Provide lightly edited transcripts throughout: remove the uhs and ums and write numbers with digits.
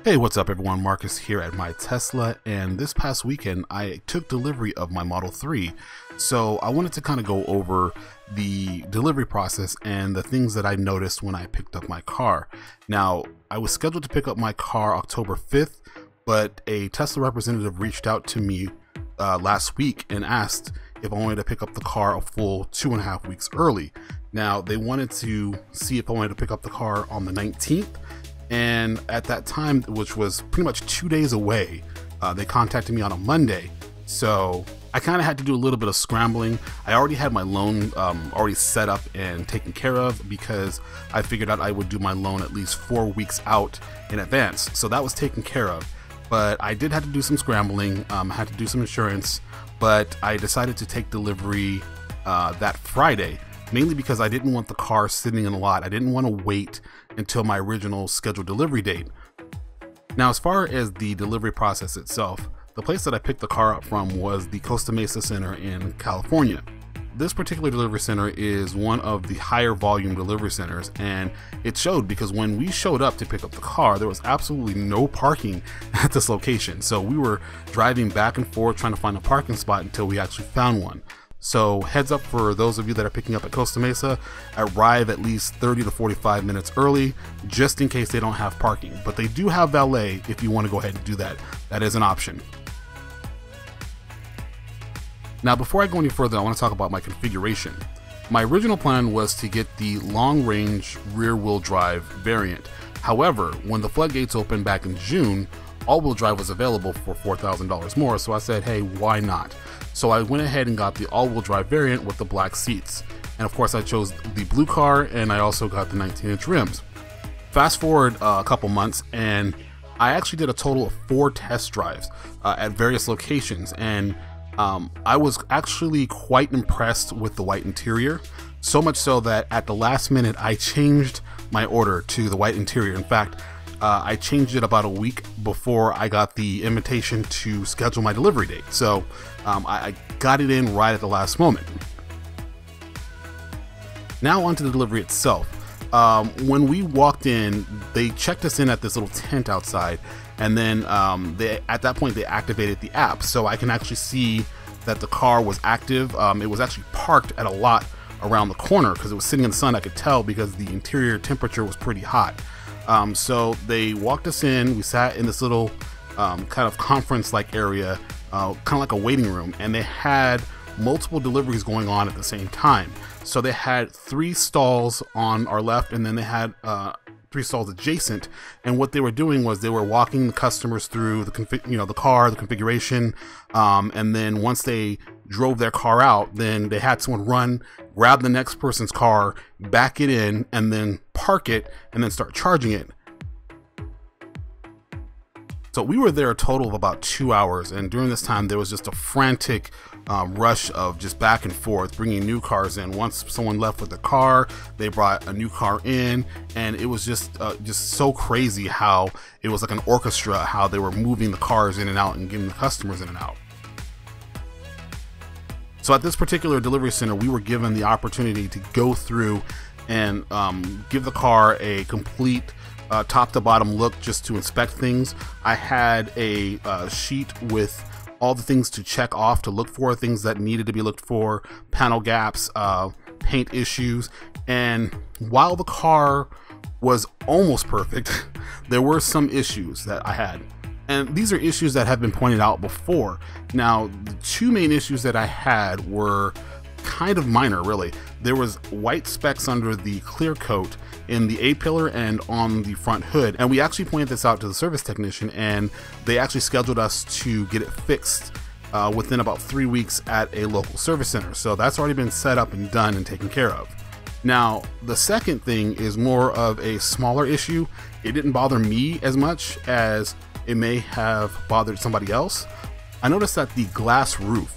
Hey, what's up everyone? Marcus here at My Tesla, and this past weekend I took delivery of my Model 3. So I wanted to kind of go over the delivery process and the things that I noticed when I picked up my car. Now, I was scheduled to pick up my car October 5th, but a Tesla representative reached out to me last week and asked if I wanted to pick up the car a full 2.5 weeks early. Now, they wanted to see if I wanted to pick up the car on the 19th. And at that time, which was pretty much 2 days away, they contacted me on a Monday. So I kind of had to do a little bit of scrambling. I already had my loan already set up and taken care of because I figured out I would do my loan at least 4 weeks out in advance. So that was taken care of. But I did have to do some scrambling. I had to do some insurance, but I decided to take delivery that Friday, mainly because I didn't want the car sitting in a lot. I didn't want to wait until my original scheduled delivery date. Now, as far as the delivery process itself, the place that I picked the car up from was the Costa Mesa Center in California. This particular delivery center is one of the higher volume delivery centers, and it showed because when we showed up to pick up the car, there was absolutely no parking at this location. So we were driving back and forth trying to find a parking spot until we actually found one. So heads up for those of you that are picking up at Costa Mesa, arrive at least 30 to 45 minutes early, just in case they don't have parking. But they do have valet if you want to go ahead and do that. That is an option. Now, before I go any further, I want to talk about my configuration. My original plan was to get the long range rear wheel drive variant. However, when the floodgates opened back in June, all-wheel drive was available for $4,000 more, so I said, hey, why not? So I went ahead and got the all-wheel drive variant with the black seats. And of course I chose the blue car, and I also got the 19-inch rims. Fast forward a couple months, and I actually did a total of 4 test drives at various locations, and I was actually quite impressed with the white interior. So much so that at the last minute I changed my order to the white interior. In fact, I changed it about a week before I got the invitation to schedule my delivery date. So I got it in right at the last moment. Now onto the delivery itself. When we walked in, they checked us in at this little tent outside, and then at that point they activated the app, so I can actually see that the car was active. It was actually parked at a lot around the corner because it was sitting in the sun. I could tell because the interior temperature was pretty hot. So they walked us in. We sat in this little kind of conference-like area, kind of like a waiting room, and they had multiple deliveries going on at the same time. So they had 3 stalls on our left, and then they had 3 stalls adjacent. And what they were doing was they were walking the customers through the the car, the configuration, and then once they drove their car out, then they had someone run, grab the next person's car, back it in, and then park it, and then start charging it. So we were there a total of about 2 hours, and during this time there was just a frantic rush of just back and forth, bringing new cars in. Once someone left with the car, they brought a new car in, and it was just so crazy how it was like an orchestra, how they were moving the cars in and out and getting the customers in and out. So at this particular delivery center, we were given the opportunity to go through and give the car a complete top to bottom look, just to inspect things. I had a sheet with all the things to check off, to look for things that needed to be looked for, panel gaps, paint issues. And while the car was almost perfect, there were some issues that I had. And these are issues that have been pointed out before. Now, the 2 main issues that I had were kind of minor, really. There was white specks under the clear coat in the A-pillar and on the front hood. And we actually pointed this out to the service technician, and they actually scheduled us to get it fixed within about 3 weeks at a local service center. So that's already been set up and done and taken care of. Now, the second thing is more of a smaller issue. It didn't bother me as much as it may have bothered somebody else. I noticed that the glass roof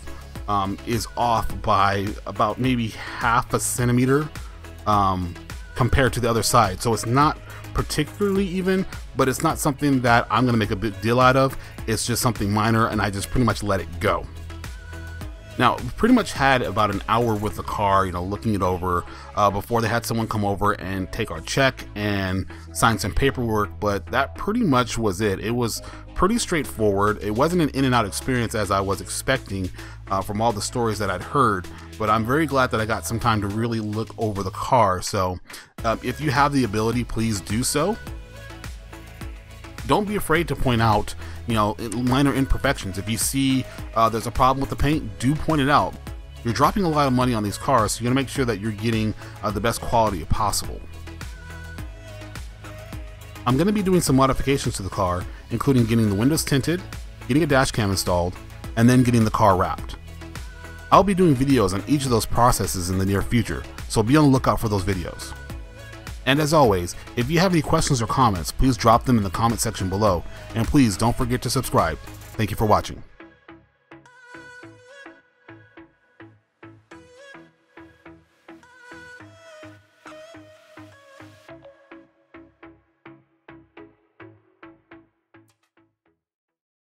is off by about maybe half a centimeter compared to the other side. So it's not particularly even, but it's not something that I'm gonna make a big deal out of. It's just something minor, and I just pretty much let it go. Now, we pretty much had about an hour with the car, looking it over before they had someone come over and take our check and sign some paperwork, but that pretty much was it. It was pretty straightforward. It wasn't an in and out experience as I was expecting from all the stories that I'd heard, but I'm very glad that I got some time to really look over the car. So if you have the ability, please do so. Don't be afraid to point out, minor imperfections. If you see there's a problem with the paint, do point it out. You're dropping a lot of money on these cars, so you're gonna make sure that you're getting the best quality possible. I'm gonna be doing some modifications to the car, including getting the windows tinted, getting a dash cam installed, and then getting the car wrapped. I'll be doing videos on each of those processes in the near future, so be on the lookout for those videos. And as always, if you have any questions or comments, please drop them in the comment section below, and please don't forget to subscribe. Thank you for watching.